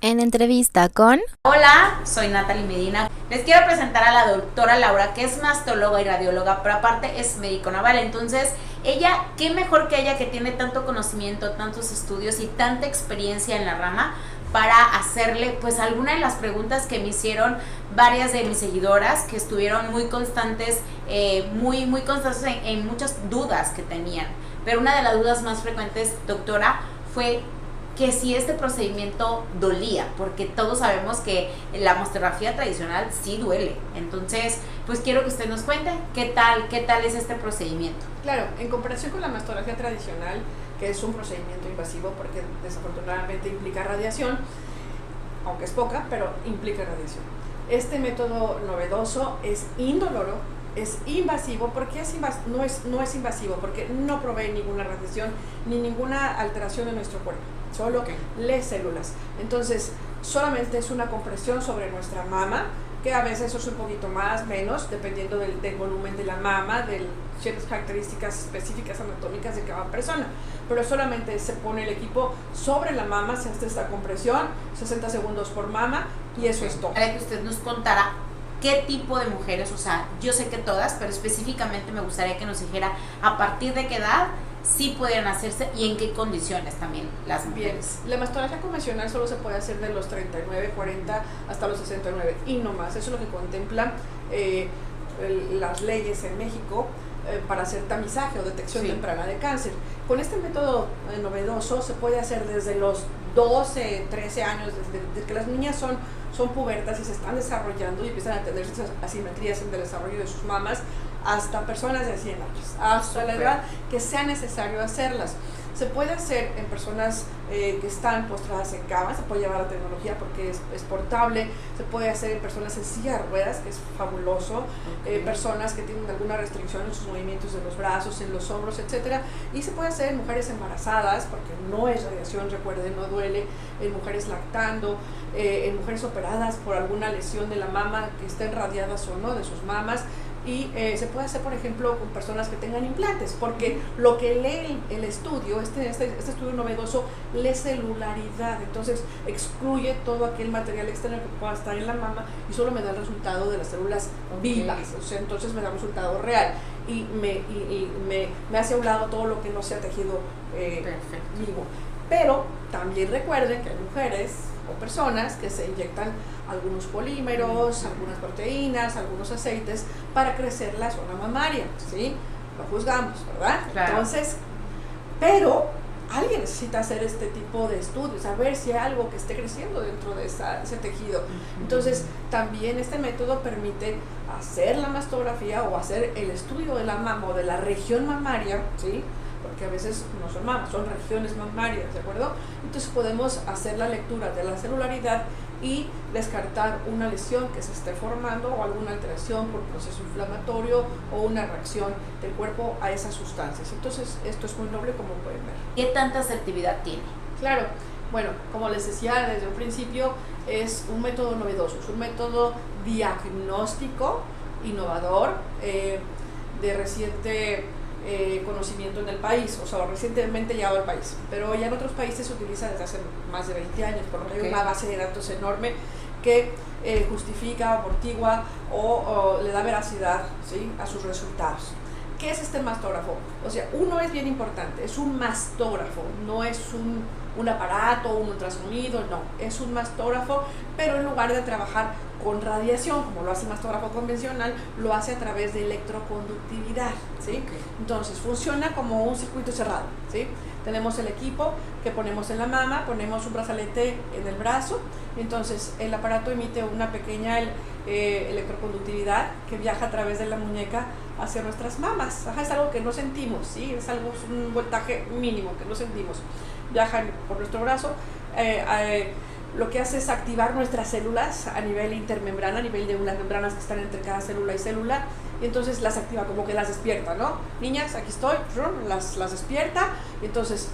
En entrevista con... Hola, soy Natalie Medina. Les quiero presentar a la doctora Laura, que es mastóloga y radióloga, pero aparte es médico naval. Entonces, ella, qué mejor que ella, que tiene tanto conocimiento, tantos estudios y tanta experiencia en la rama, para hacerle pues alguna de las preguntas que me hicieron varias de mis seguidoras, que estuvieron muy constantes, muy constantes en muchas dudas que tenían. Pero una de las dudas más frecuentes, doctora, fue que si este procedimiento dolía, porque todos sabemos que la mastografía tradicional sí duele. Entonces, pues quiero que usted nos cuente qué tal es este procedimiento. Claro, en comparación con la mastografía tradicional, que es un procedimiento invasivo porque desafortunadamente implica radiación, aunque es poca, pero implica radiación. Este método novedoso es indoloro, es invasivo. ¿Por qué no es invasivo? Porque no provee ninguna radiación ni ninguna alteración en nuestro cuerpo, solo las células. Entonces, solamente es una compresión sobre nuestra mama, que a veces es un poquito más, menos, dependiendo del volumen de la mama, de ciertas características específicas anatómicas de cada persona. Pero solamente se pone el equipo sobre la mama, se hace esta compresión, 60 segundos por mama, y eso es todo. Para que usted nos contara qué tipo de mujeres, o sea, yo sé que todas, pero específicamente me gustaría que nos dijera a partir de qué edad sí podrían hacerse y en qué condiciones también las mujeres. Bien, la mastografía convencional solo se puede hacer de los 39, 40 hasta los 69 y no más. Eso es lo que contemplan las leyes en México para hacer tamizaje o detección temprana de cáncer. Con este método novedoso se puede hacer desde los 12, 13 años, desde que las niñas son pubertas y se están desarrollando y empiezan a tener esas asimetrías en el desarrollo de sus mamas, hasta personas de 100 años, hasta la edad que sea necesario hacerlas. Se puede hacer en personas que están postradas en cama, se puede llevar la tecnología porque es portable, se puede hacer en personas en silla de ruedas, que es fabuloso, personas que tienen alguna restricción en sus movimientos de los brazos, en los hombros, etc. Y se puede hacer en mujeres embarazadas, porque no es radiación, recuerden, no duele, en mujeres lactando, en mujeres operadas por alguna lesión de la mama, que estén radiadas o no de sus mamas. Y se puede hacer, por ejemplo, con personas que tengan implantes, porque lo que lee el estudio, este estudio novedoso, lee celularidad, entonces excluye todo aquel material externo que pueda estar en la mama y solo me da el resultado de las células vivas, o sea, entonces me da un resultado real y me hace a un lado todo lo que no sea tejido vivo. Pero también recuerden que hay mujeres o personas que se inyectan algunos polímeros, algunas proteínas, algunos aceites para crecer la zona mamaria, ¿sí? Lo juzgamos, ¿verdad? Claro. Entonces, pero alguien necesita hacer este tipo de estudios, a ver si hay algo que esté creciendo dentro de ese tejido. Entonces, también este método permite hacer la mastografía o hacer el estudio de la mama o de la región mamaria, ¿sí? Porque a veces no son mamas, son regiones mamarias, ¿de acuerdo? Entonces podemos hacer la lectura de la celularidad y descartar una lesión que se esté formando o alguna alteración por proceso inflamatorio o una reacción del cuerpo a esas sustancias. Entonces esto es muy noble, como pueden ver. ¿Qué tanta asertividad tiene? Claro, bueno, como les decía desde un principio, es un método novedoso, es un método diagnóstico, innovador, de reciente conocimiento en el país, o sea, recientemente llegado al país, pero ya en otros países se utiliza desde hace más de 20 años, por lo que hay una base de datos enorme que justifica, amortigua o le da veracidad, ¿sí?, a sus resultados. ¿Qué es este mastógrafo? O sea, uno es bien importante, es un mastógrafo, no es un aparato, un ultrasonido, no, es un mastógrafo, pero en lugar de trabajar con radiación, como lo hace el mastógrafo convencional, lo hace a través de electroconductividad, ¿sí? Entonces, funciona como un circuito cerrado, ¿sí? Tenemos el equipo que ponemos en la mama, ponemos un brazalete en el brazo, entonces el aparato emite una pequeña electroconductividad que viaja a través de la muñeca hacia nuestras mamas. Es algo que no sentimos, ¿sí? Es un voltaje mínimo que no sentimos. Viajan por nuestro brazo, lo que hace es activar nuestras células a nivel intermembrana, a nivel de unas membranas que están entre cada célula y célula, y entonces las activa, como que las despierta, ¿no? Niñas, aquí estoy, las despierta, y entonces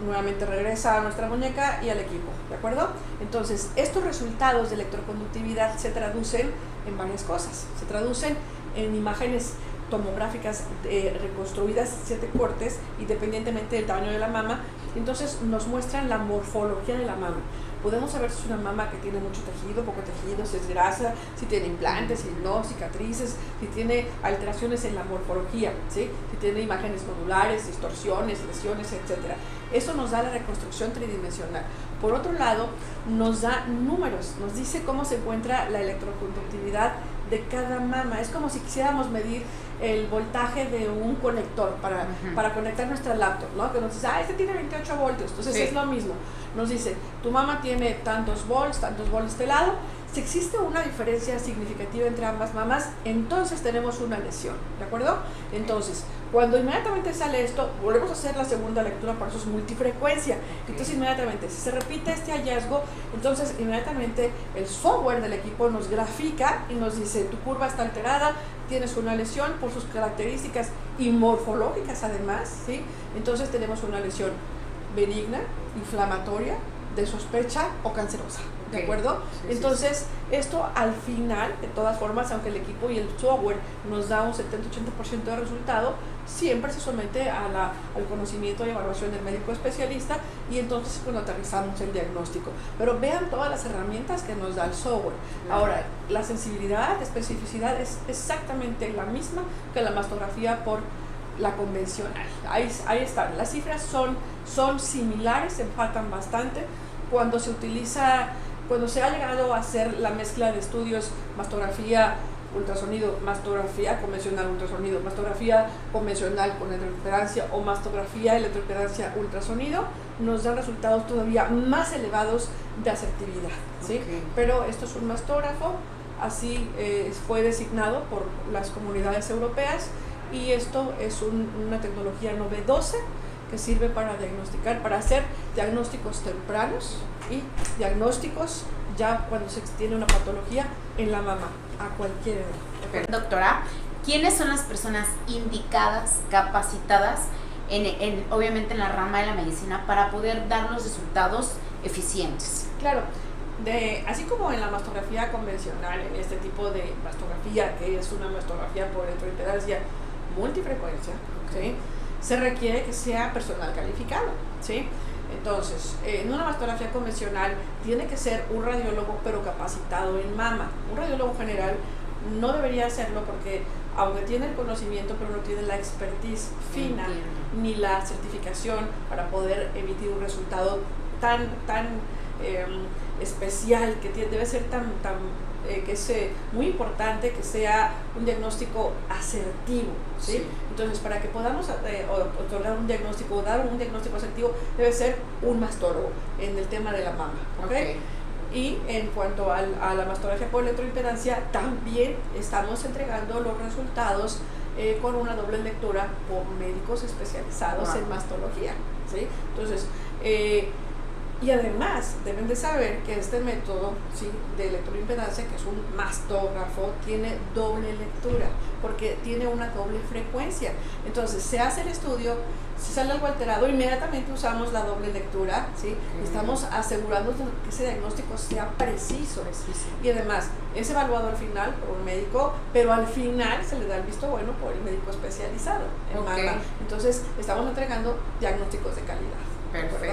nuevamente regresa a nuestra muñeca y al equipo, ¿de acuerdo? Entonces, estos resultados de electroconductividad se traducen en varias cosas, se traducen en imágenes tomográficas reconstruidas, 7 cortes, independientemente del tamaño de la mama. Entonces nos muestran la morfología de la mama, Podemos saber si es una mama que tiene mucho tejido, poco tejido, si es grasa, si tiene implantes, si no, cicatrices, si tiene alteraciones en la morfología, ¿sí? Si tiene imágenes nodulares, distorsiones, lesiones, etc. Eso nos da la reconstrucción tridimensional. Por otro lado, nos da números, nos dice cómo se encuentra la electroconductividad de cada mama. Es como si quisiéramos medir el voltaje de un conector para conectar nuestra laptop, ¿no? Que nos dice, este tiene 28 voltios, entonces es lo mismo. Nos dice, tu mama tiene tantos volts de este lado. Si existe una diferencia significativa entre ambas mamas, entonces tenemos una lesión, ¿de acuerdo? Entonces, cuando inmediatamente sale esto, volvemos a hacer la segunda lectura, por eso es multifrecuencia. Entonces, inmediatamente, si se repite este hallazgo, entonces inmediatamente el software del equipo nos grafica y nos dice, tu curva está alterada, tienes una lesión por sus características y morfológicas además, ¿sí? Entonces tenemos una lesión benigna, inflamatoria, de sospecha o cancerosa. ¿De acuerdo? Sí, entonces, esto al final, de todas formas, aunque el equipo y el software nos da un 70-80% de resultado, siempre se somete al conocimiento y evaluación del médico especialista y entonces cuando aterrizamos el diagnóstico. Pero vean todas las herramientas que nos da el software. Ahora, la sensibilidad, especificidad es exactamente la misma que la mastografía por la convencional. Ahí están. Las cifras son similares, empatan bastante. Cuando se ha llegado a hacer la mezcla de estudios, mastografía, ultrasonido, mastografía convencional, ultrasonido, mastografía convencional con electroimpedancia o mastografía, electroimpedancia, ultrasonido, nos dan resultados todavía más elevados de asertividad, ¿sí? Pero esto es un mastógrafo, así fue designado por las comunidades europeas y esto es una tecnología novedosa que sirve para diagnosticar, para hacer diagnósticos tempranos y diagnósticos ya cuando se tiene una patología en la mama, a cualquier edad. Doctora, ¿quiénes son las personas indicadas, capacitadas, obviamente en la rama de la medicina, para poder dar los resultados eficientes? Claro, así como en la mastografía convencional, en este tipo de mastografía, que es una mastografía por electroimpedancia multifrecuencia, ¿sí? Se requiere que sea personal calificado, ¿sí? Entonces, en una mastografía convencional tiene que ser un radiólogo pero capacitado en mama. Un radiólogo general no debería hacerlo porque aunque tiene el conocimiento pero no tiene la expertise fina ni la certificación para poder emitir un resultado tan especial, que debe ser que es muy importante que sea un diagnóstico asertivo, ¿sí? Sí. Entonces, para que podamos otorgar un diagnóstico o dar un diagnóstico asertivo, debe ser un mastólogo en el tema de la mama, ¿okay? Y en cuanto a la mastografía por electroimpedancia, también estamos entregando los resultados con una doble lectura por médicos especializados en mastología, ¿sí? Entonces, y además deben de saber que este método, ¿sí?, de electroimpedancia, que es un mastógrafo, tiene doble lectura porque tiene una doble frecuencia. Entonces se hace el estudio, si sale algo alterado, inmediatamente usamos la doble lectura, ¿sí? Estamos asegurando que ese diagnóstico sea preciso. Y además es evaluado al final por un médico, pero al final se le da el visto bueno por el médico especializado en mama. Entonces estamos entregando diagnósticos de calidad. Perfecto.